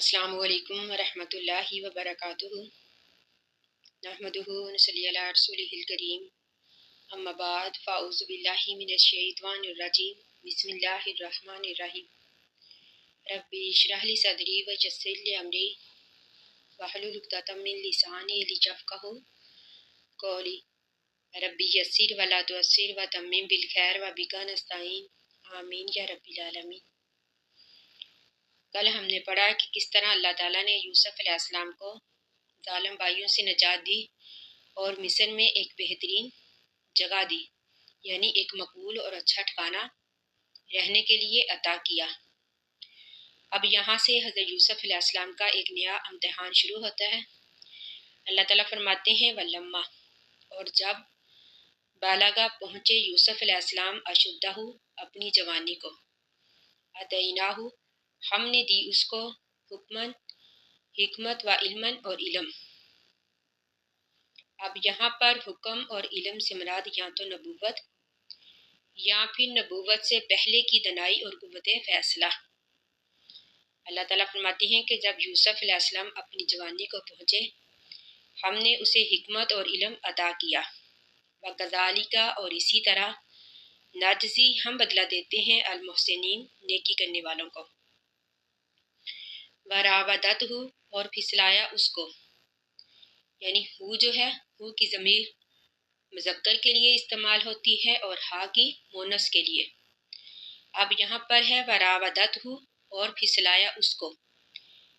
السلام علیکم ورحمۃ اللہ وبرکاتہ۔ نحمدہ ونصلی علی رسولہ الکریم، اما بعد فاعوذ باللہ من الشیطان الرجیم، بسم اللہ الرحمن الرحیم۔ رب اشرح لی صدری ویسر لی امری واحلل عقدۃ من لسانی لیفقہوا قولی۔ رب یسر ولا تعسر وتمم بالخیر وبک نستعین، آمین یا رب العالمین۔ کل ہم نے پڑھا کہ کس طرح اللہ تعالیٰ نے یوسف علیہ السلام کو ظالم بھائیوں سے نجات دی اور مصر میں ایک بہترین جگہ دی، یعنی ایک مقبول اور اچھا ٹھکانہ رہنے کے لیے عطا کیا۔ اب یہاں سے حضرت یوسف علیہ السلام کا ایک نیا امتحان شروع ہوتا ہے۔ اللہ تعالیٰ فرماتے ہیں ولما، اور جب بالغ پہنچے یوسف علیہ السلام اشدہ، اپنی جوانی کو، آتیناہ، ہم نے دی اس کو حکمن، حکمت و علمن، اور علم۔ اب یہاں پر حکم اور علم سے مراد یا تو نبوت یا پھر نبوت سے پہلے کی دانائی اور قوت فیصلہ۔ اللہ تعالیٰ فرماتے ہیں کہ جب یوسف علیہ السلام اپنی جوانی کو پہنچے، ہم نے اسے حکمت اور علم عطا کیا۔ وَكَذَلِكَ، اور اسی طرح، نجزی، ہم بدلہ دیتے ہیں المحسنین، نیکی کرنے والوں کو۔ وراودتہ، اور پھسلایا اس کو، یعنی ہو جو ہے، ہو کی ضمیر مذکر کے لیے استعمال ہوتی ہے اور ہا کی مونس کے لیے۔ اب یہاں پر ہے وراودتہ، اور پھسلایا اس کو،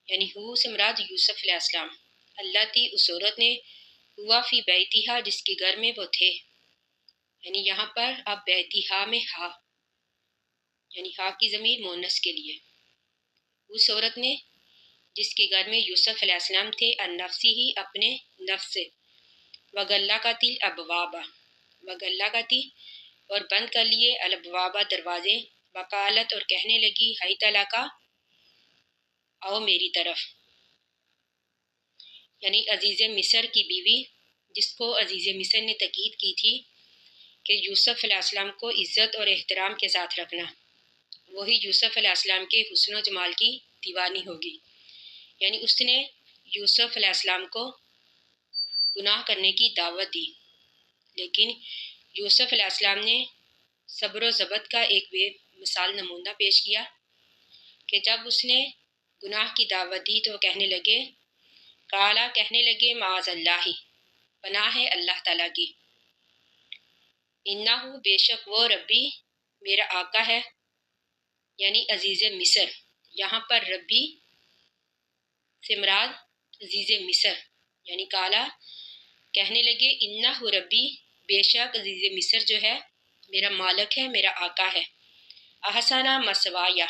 یعنی ہو سے مراد یوسف علیہ السلام، اللہ تی، اس عورت نے، ہوا فی بیتہا، جس کے گھر میں وہ تھے، یعنی یہاں پر اب بیتہا میں ہا، یعنی ہا کی ضمیر مونس کے لیے، اس عورت نے جس کے گھر میں یوسف علیہ السلام تھے، النفسی ہی، اپنے نفس سے، وغلقت الابواب، وغلقت، اور بند کر لیے، الابواب، دروازے، وقالت، اور کہنے لگی، حیت لک، آؤ میری طرف، یعنی عزیز مصر کی بیوی، جس کو عزیز مصر نے تاکید کی تھی کہ یوسف علیہ السلام کو عزت اور احترام کے ساتھ رکھنا، وہی یوسف علیہ السلام کے حسن و جمال کی دیوانی ہوگی، یعنی اس نے یوسف علیہ السلام کو گناہ کرنے کی دعوت دی، لیکن یوسف علیہ السلام نے صبر و ضبط کا ایک بے مثال نمونہ پیش کیا کہ جب اس نے گناہ کی دعوت دی تو کہنے لگے، قالا، کہنے لگے، معاذ اللہ، پناہ ہے اللہ تعالیٰ کی، انہ، بے شک وہ، ربی، میرا آقا ہے، یعنی عزیز مصر، یہاں پر ربی سے مراد عزیز مصر، یعنی قالا، کہنے لگے، انہ ربی، بے شک عزیز مصر جو ہے میرا مالک ہے، میرا آقا ہے، احسنہ مثوایا،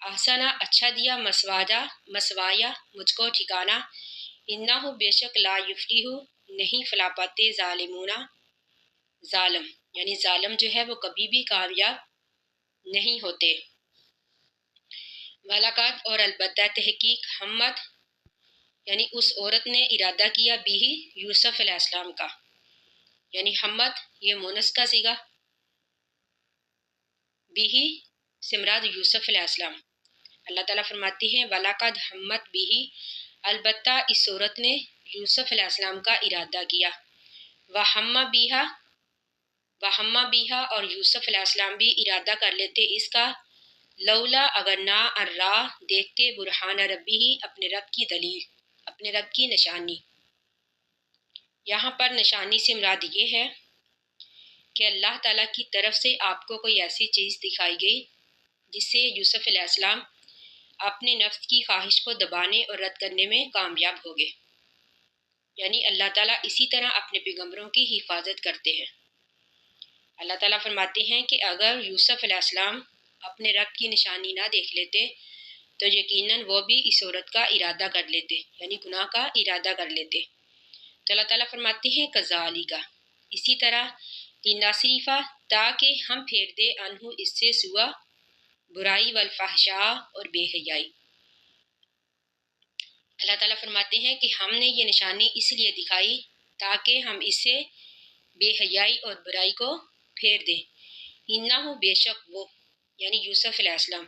احسنہ اچھا دیا، مسواجا مسوایا مجھ کو ٹھکانہ، انہ بے شک لا یفلح نہیں فلاح پاتے، ظالمون ظالم، یعنی ظالم جو ہے وہ کبھی بھی کامیاب نہیں ہوتے۔ وَلَقَدْ، اور البتہ تحقیق، ہمت، یعنی اس عورت نے ارادہ کیا، بھی یوسف علیہ السلام کا، یعنی ہمت یہ مونس کا صیغہ، بھی سے مراد یوسف علیہ السلام۔ اللہ تعالیٰ فرماتی ہیں وَلَقَدْ ہمت بھی، البتہ اس عورت نے یوسف علیہ السلام کا ارادہ کیا، وَہَمَّ بِہَا، وَہَمَّ بِہَا، اور یوسف علیہ السلام بھی ارادہ کر لیتے اس کا، لولا، اگر نہ، الراہ، دیکھتے، برہان ربی ہی، اپنے رب کی دلیل، اپنے رب کی نشانی۔ یہاں پر نشانی سے مراد یہ ہے کہ اللہ تعالیٰ کی طرف سے آپ کو کوئی ایسی چیز دکھائی گئی جس سے یوسف علیہ السلام اپنے نفس کی خواہش کو دبانے اور رد کرنے میں کامیاب ہو گئے، یعنی اللہ تعالیٰ اسی طرح اپنے پیغمبروں کی حفاظت کرتے ہیں۔ اللہ تعالیٰ فرماتے ہیں کہ اگر یوسف علیہ السلام اپنے رب کی نشانی نہ دیکھ لیتے تو یقیناً وہ بھی اس عورت کا ارادہ کر لیتے، یعنی گناہ کا ارادہ کر لیتے۔ تو اللہ تعالیٰ فرماتے ہیں کذالک، اسی طرح، لنصرف، تاکہ ہم پھیر دے، عنہ، اس سے، سوا، برائی، والفحشاء، اور بے حیائی۔ اللہ تعالیٰ فرماتے ہیں کہ ہم نے یہ نشانی اس لیے دکھائی تاکہ ہم اس سے بے حیائی اور برائی کو پھیر دیں۔ انہ، بے شک وہ، یعنی یوسف علیہ السلام،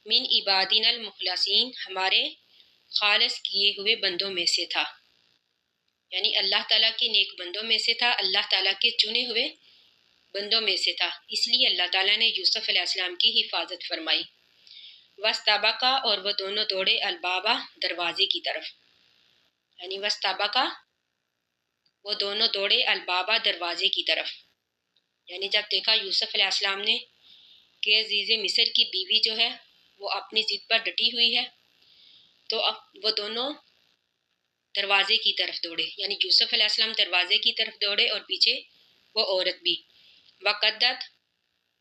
من عبادنا المخلصین، ہمارے خالص کیے ہوئے بندوں میں سے تھا، یعنی اللہ تعالیٰ کے نیک بندوں میں سے تھا، اللہ تعالیٰ کے چنے ہوئے بندوں میں سے تھا، اس لیے اللہ تعالیٰ نے یوسف علیہ السلام کی حفاظت فرمائی۔ وَاسْتَبَقَا، اور وہ دونوں دوڑے، البابا، دروازے کی طرف، یعنی وَاسْتَبَقَا، وہ دونوں دوڑے، البابا، دروازے کی طرف، یعنی جب دیکھا یوسف علیہ السلام نے کہ عزیز مصر کی بیوی جو ہے وہ اپنی ضد پر ڈٹی ہوئی ہے، تو اب وہ دونوں دروازے کی طرف دوڑے، یعنی یوسف علیہ السلام دروازے کی طرف دوڑے اور پیچھے وہ عورت بھی۔ وقدت،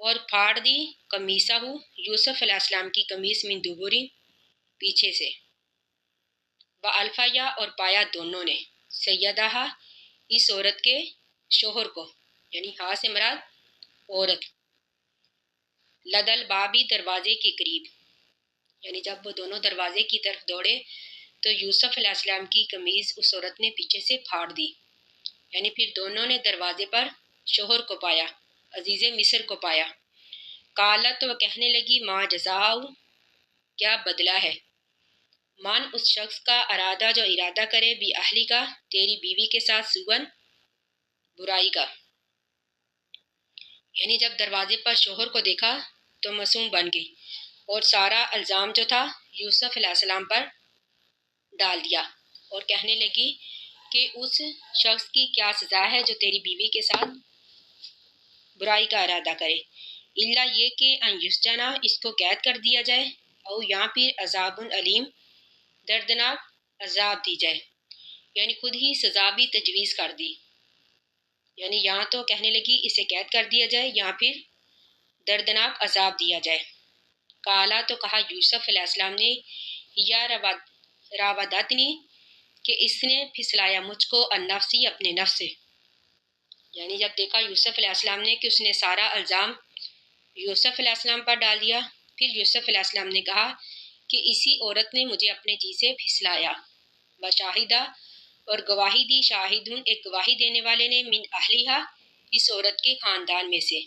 اور پھاڑ دی، قمیصہ، یوسف علیہ السلام کی قمیص، من دبری، پیچھے سے، وَأَلْفَیَا، اور پایا دونوں نے، سیدہا، اس عورت کے شوہر کو، یعنی ہاں سے مراد عورت، لدل بابی، دروازے کے قریب، یعنی جب وہ دونوں دروازے کی طرف دوڑے تو یوسف علیہ السلام کی قمیض اس عورت نے پیچھے سے پھاڑ دی، یعنی پھر دونوں نے دروازے پر شوہر کو پایا، عزیز مصر کو پایا۔ قالت، وہ کہنے لگی، ما جزاؤ، کیا بدلہ ہے، من، اس شخص کا، ارادہ، جو ارادہ کرے، بھی اہلی کا، تیری بیوی کے ساتھ، سوگن، برائی کا، یعنی جب دروازے پر شوہر کو دیکھا تو معصوم بن گئی اور سارا الزام جو تھا یوسف علیہ السلام پر ڈال دیا اور کہنے لگی کہ اس شخص کی کیا سزا ہے جو تیری بیوی کے ساتھ برائی کا ارادہ کرے، اللہ یہ کہ ان یسجنا، اس کو قید کر دیا جائے، او یا پھر عذاب علیم، دردناک عذاب دی جائے، یعنی خود ہی سزا بھی تجویز کر دی، یعنی یہاں تو کہنے لگی اسے قید کر دیا جائے یا پھر دردناک عذاب دیا جائے۔ کالا، تو کہا یوسف علیہ السلام نے، یا راودتنی، کہ اس نے پھسلایا مجھ کو، النفسی، اپنے نفس سے، یعنی جب دیکھا یوسف علیہ السلام نے کہ اس نے سارا الزام یوسف علیہ السلام پر ڈال دیا، پھر یوسف علیہ السلام نے کہا کہ اسی عورت نے مجھے اپنے جی سے پھسلایا۔ وشاہدہ، اور گواہی دی، شاہدون، ایک گواہی دینے والے نے، من اہلیہا، اس عورت کے خاندان میں سے،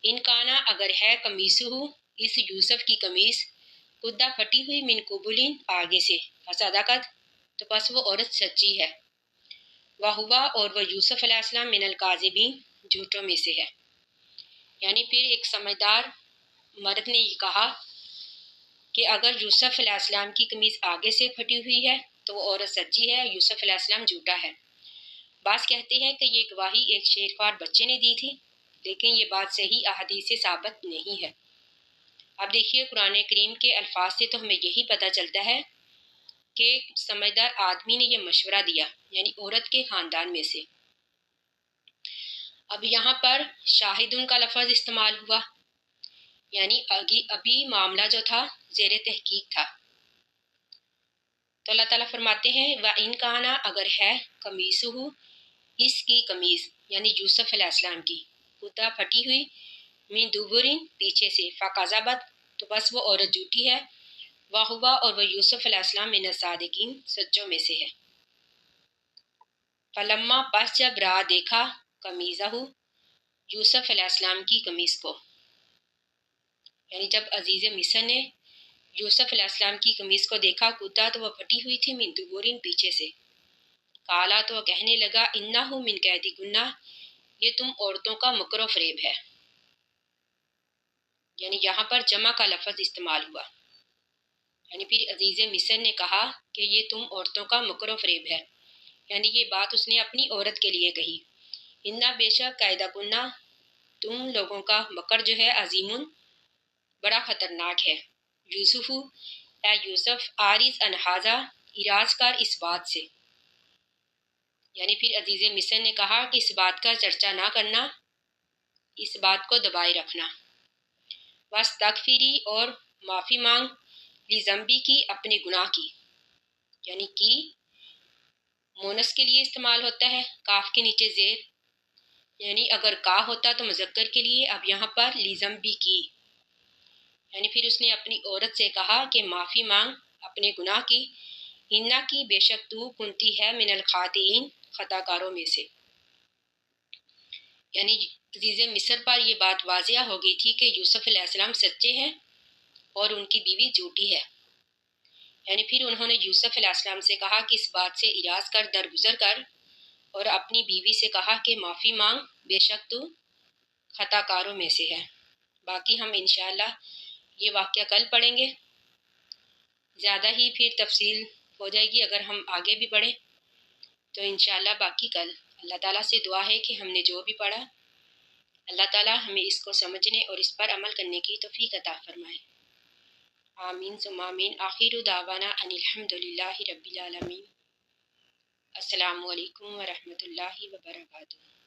ان کانا، اگر ہے، قمیصہ، اس یوسف کی قمیص، قدہ، پھٹی ہوئی، من قبلین، آگے سے، فصدقت، تو پس وہ عورت سچی ہے، وہوا، اور وہ یوسف علیہ السلام، من الکاذبین، جھوٹوں میں سے ہے، یعنی پھر ایک سمجھدار مرد نے یہ کہا کہ اگر یوسف علیہ السلام کی قمیض آگے سے پھٹی ہوئی ہے تو وہ عورت سچی ہے، یوسف علیہ السلام جھوٹا ہے۔ بعض کہتے ہیں کہ یہ گواہی ایک شیرخوار بچے نے دی تھی، لیکن یہ بات صحیح احادیث سے ثابت نہیں ہے۔ اب دیکھیے قرآن کریم کے الفاظ سے تو ہمیں یہی پتہ چلتا ہے کہ سمجھدار آدمی نے یہ مشورہ دیا، یعنی عورت کے خاندان میں سے۔ اب یہاں پر شاہدن کا لفظ استعمال ہوا، یعنی ابھی معاملہ جو تھا زیر تحقیق تھا، تو اللہ تعالیٰ فرماتے ہیں وَإِن كَانَ، اگر ہے، قمیصہ، اس کی قمیض، یعنی یوسف علیہ السلام کی، قدہ، پھٹی ہوئی، من دبرین، پیچھے سے، فَكَذَبَتْ، تو بس وہ عورت جھوٹی ہے، وَهُوَ، اور وہ یوسف علیہ السلام، من الصادقین، سچوں میں سے ہے۔ فلما، پس جب، را، دیکھا، قمیضہ، یوسف علیہ السلام کی قمیض کو، یعنی جب عزیز مصر نے یوسف علیہ السلام کی قمیض کو دیکھا، قدہ، تو وہ پھٹی ہوئی تھی، من دبرین، پیچھے سے، کالا، تو وہ کہنے لگا، انہ من کیدکن، یہ تم عورتوں کا مکر و فریب ہے، یعنی یہاں پر جمع کا لفظ استعمال ہوا، یعنی پھر عزیز مصر نے کہا کہ یہ تم عورتوں کا مکر و فریب ہے، یعنی یہ بات اس نے اپنی عورت کے لیے کہی، انہ، بے شک، قیدکن، تم لوگوں کا مکر جو ہے، عظیم، بڑا خطرناک ہے، یوسف، اے یوسف، عارض عن ھذا، اراض کر اس بات سے، یعنی پھر عزیز مصر نے کہا کہ اس بات کا چرچا نہ کرنا، اس بات کو دبائے رکھنا، واستغفری، اور معافی مانگ، لذنبی کی، اپنے گناہ کی، یعنی کی مونس کے لیے استعمال ہوتا ہے، کاف کے نیچے زیر، یعنی اگر کا ہوتا تو مذکر کے لیے، اب یہاں پر لذنبی کی، یعنی پھر اس نے اپنی عورت سے کہا کہ معافی مانگ اپنے گناہ کی، انہ کی، بے شک تو، کنتی ہے، من الخاطئین، خطا کاروں میں سے، یعنی عزیز مصر پر یہ بات واضح ہو گئی تھی کہ یوسف علیہ السلام سچے ہیں اور ان کی بیوی جھوٹی ہے۔ یعنی پھر انہوں نے یوسف علیہ السلام سے کہا کہ اس بات سے اعراض کر درگزر کر، اور اپنی بیوی سے کہا کہ معافی مانگ، بے شک تو خطا کاروں میں سے ہے۔ باقی ہم انشاءاللہ یہ واقعہ کل پڑھیں گے، زیادہ ہی پھر تفصیل ہو جائے گی اگر ہم آگے بھی پڑھیں تو انشاءاللہ باقی کل۔ اللہ تعالیٰ سے دعا ہے کہ ہم نے جو بھی پڑھا اللہ تعالیٰ ہمیں اس کو سمجھنے اور اس پر عمل کرنے کی توفیق عطا فرمائے۔ آمین ثم آمین۔ آخر دعوانا ان الحمد للہ رب العالمین۔ السلام علیکم ورحمۃ اللہ وبرکاتہ۔